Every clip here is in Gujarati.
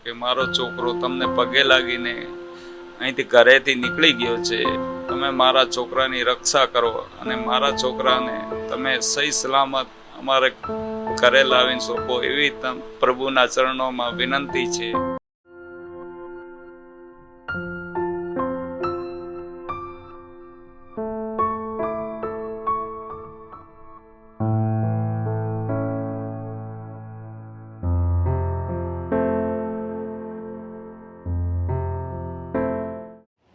કે મારો છોકરો તમને પગે લાગીને અહીંથી ઘરેથી નીકળી ગયો છે. તમે મારા છોકરાની રક્ષા કરો અને મારા છોકરાને તમે સહી સલામત અમારે ઘરે લાવીને સોંપો એવી પ્રભુના ચરણોમાં વિનંતી છે.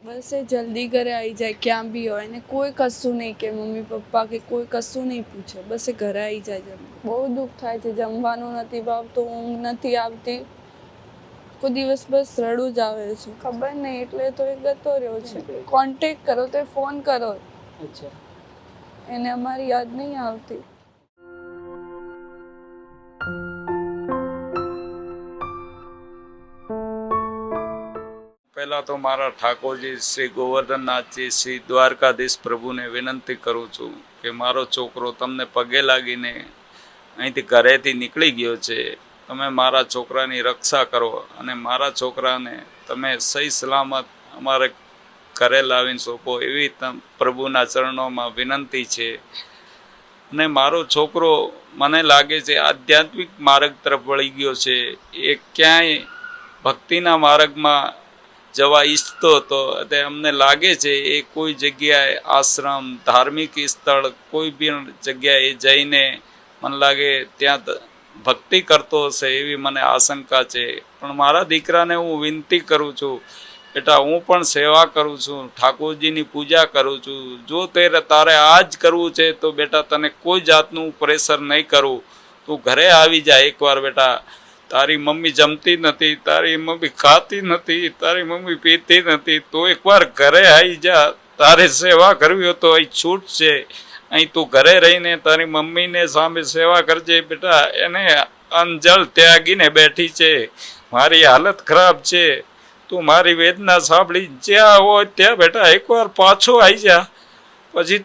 બસ એ જલ્દી ઘરે આવી જાય, ક્યાં બી હોય ને કોઈ કશું નહીં કે મમ્મી પપ્પા કે કોઈ કશું નહીં પૂછે, બસ એ ઘરે આવી જાય જલ્દી. બહુ દુઃખ થાય છે, જમવાનું નથી ભાવતું, ઊંઘ નથી આવતી, કોઈ દિવસ બસ રડું જ આવે છે. ખબર નહીં એટલે તો એ ગતો રહ્યો છે. કોન્ટેક્ટ કરો તો ફોન કરો, એને અમારી યાદ નહીં આવતી. પહેલા તો મારા ઠાકોરજી શ્રી ગોવર્ધનનાથજી શ્રી દ્વારકાધીશ પ્રભુને વિનંતી કરું છું કે મારો છોકરો તમને પગે લાગીને અહીંથી ઘરેથી નીકળી ગયો છે. તમે મારા છોકરાની રક્ષા કરો અને મારા છોકરાને તમે સહી સલામત અમારે ઘરે લાવીને સોંપો એવી પ્રભુના ચરણોમાં વિનંતી છે. અને મારો છોકરો મને લાગે છે આધ્યાત્મિક માર્ગ તરફ વળી ગયો છે. એ ક્યાંય ભક્તિના માર્ગમાં જવા ઈચ્છતો હતો. અમને લાગે છે એ કોઈ જગ્યાએ આશ્રમ ધાર્મિક સ્થળ કોઈ બી જગ્યાએ જઈને મને લાગે ત્યાં ભક્તિ કરતો હશે એવી મને આશંકા છે. પણ મારા દીકરાને હું વિનંતી કરું છું, બેટા હું પણ સેવા કરું છું, ઠાકોરજીની પૂજા કરું છું. જો તારે આ જ કરવું છે તો બેટા તને કોઈ જાતનું પ્રેશર નહીં કરું. તું ઘરે આવી જાય એકવાર. બેટા તારી મમ્મી જમતી નથી, તારી મમ્મી ખાતી નથી, તારી મમ્મી પીતી નથી, તો એકવાર ઘરે આવી જા. તારે સેવા કરવી હોય તો અહીં છૂટ છે, અહીં તું ઘરે રહીને તારી મમ્મીને સામે સેવા કરજે. બેટા એને અંજળ ત્યાગીને બેઠી છે, મારી હાલત ખરાબ છે, તું મારી વેદના સાંભળી જ્યાં હોય ત્યાં બેટા એકવાર પાછો આવી જા. પછી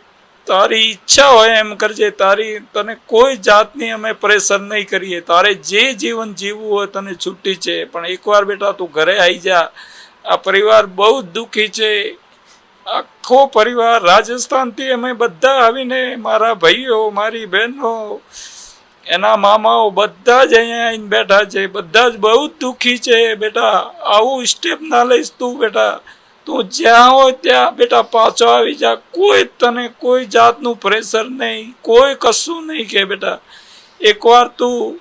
તારી ઈચ્છા હોય એમ કરજે. તને કોઈ જાતની અમે પ્રેશર નહીં કરીએ. તારે જે જીવન જીવવું હોય તને છૂટી છે, પણ એકવાર બેટા તું ઘરે આવી જા. આ પરિવાર બહુ જ દુઃખી છે, આખો પરિવાર રાજસ્થાનથી અમે બધા આવીને, મારા ભાઈઓ, મારી બહેનો, એના મામાઓ બધા જ અહીંયા આવીને બેઠા છે. બધા જ બહુ જ દુઃખી છે. બેટા આવું સ્ટેપ ના લઈશ તું. બેટા તું જ્યાં હોય ત્યાં બેટા પાછો આવી જા. તને કોઈ જાતનું પ્રેશર નહીં, કોઈ કશું નહીં કે બેટા એકવાર તું.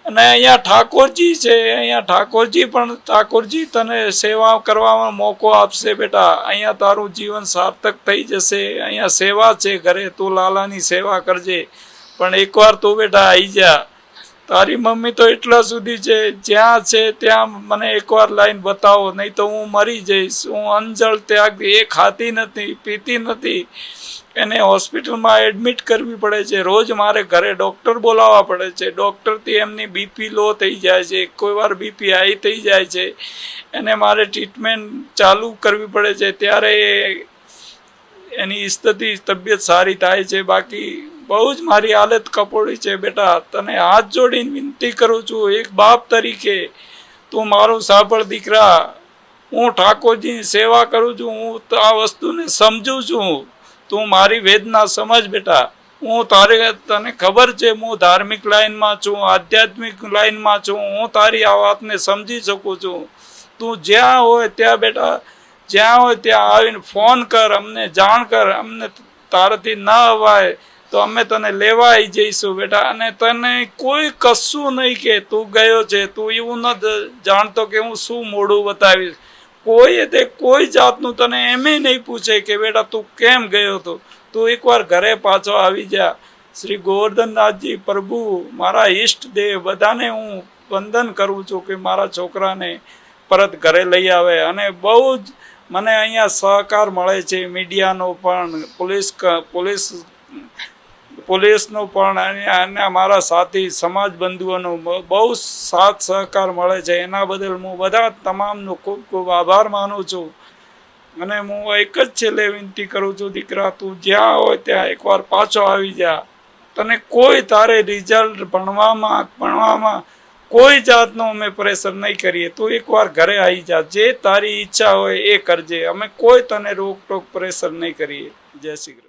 અને અહીંયા ઠાકોરજી છે, અહીંયા ઠાકોરજી તને સેવા કરવામાં મોકો આપશે. બેટા અહીંયા તારું જીવન સાર્થક થઈ જશે. અહીંયા સેવા છે ઘરે, તું લાલાની સેવા કરજે. પણ એકવાર તું બેટા આવી જા. તારી મમ્મી તો એટલા સુધી છે, જ્યાં છે ત્યાં મને એકવાર લાઈન બતાવો, નહીં તો હું મરી જઈશ. હું અંજળ ત્યાગ, એ ખાતી નથી, પીતી નથી, એને હોસ્પિટલમાં એડમિટ કરવી પડે છે. રોજ મારે ઘરે ડૉક્ટર બોલાવવા પડે છે. ડૉક્ટરથી એમની બીપી લો થઈ જાય છે, કોઈ વાર બીપી હાઈ થઈ જાય છે, એને મારે ટ્રીટમેન્ટ ચાલુ કરવી પડે છે. ત્યારે એની તબિયત સારી થાય છે. બાકી બહુ જ મારી હાલત કપોળી છે. બેટા તને હાથ જોડીને વિનંતી કરું છું, એક બાપ તરીકે તું મારું સાંભળ દીકરા. હું ઠાકોરજીની સેવા કરું છું, હું આ વસ્તુને સમજું છું. તું મારી વેદના સમજ બેટા. તને ખબર છે હું ધાર્મિક લાઈનમાં છું, આધ્યાત્મિક લાઈનમાં છું. હું તારી આ વાતને સમજી શકું છું. તું જ્યાં હોય ત્યાં બેટા, જ્યાં હોય ત્યાં આવીને ફોન કર, અમને જાણ કર. અમને તારાથી ના અવાય તો અમે તને લેવા આવી જઈશું બેટા. અને તને કોઈ કશું નહીં કે તું ગયો છે. તું એવું ન જાણતો કે હું શું મોઢું બતાવીશ. કોઈ જાતનું તને એમે નહીં પૂછે કે બેટા તું કેમ ગયો હતો. તું એકવાર ઘરે પાછો આવી જા. શ્રી ગોવર્ધનનાથજી પ્રભુ, મારા ઈષ્ટ દેવ, બધાને હું વંદન કરું છું કે મારા છોકરાને પરત ઘરે લઈ આવે. અને બહુ જ મને અહીંયા સહકાર મળે છે, મીડિયાનો પણ, પોલીસનો પણ, અને મારા સાથી સમાજ બંધુઓનો બહુ સાથ સહકાર મળે છે. એના બદલ હું બધા તમામનો ખૂબ ખૂબ આભાર માનું છું. અને હું એક જ છેલ્લે વિનંતી કરું છું, દીકરા તું જ્યાં હોય ત્યાં એકવાર પાછો આવી જા. તને કોઈ તારે રિઝલ્ટ ભણવામાં કોઈ જાતનો અમે પ્રેશર નહીં કરીએ. તું એકવાર ઘરે આવી જા, જે તારી ઈચ્છા હોય એ કરજે, અમે કોઈ તને રોકટોક પ્રેશર નહીં કરીએ. જય શ્રી કૃષ્ણ.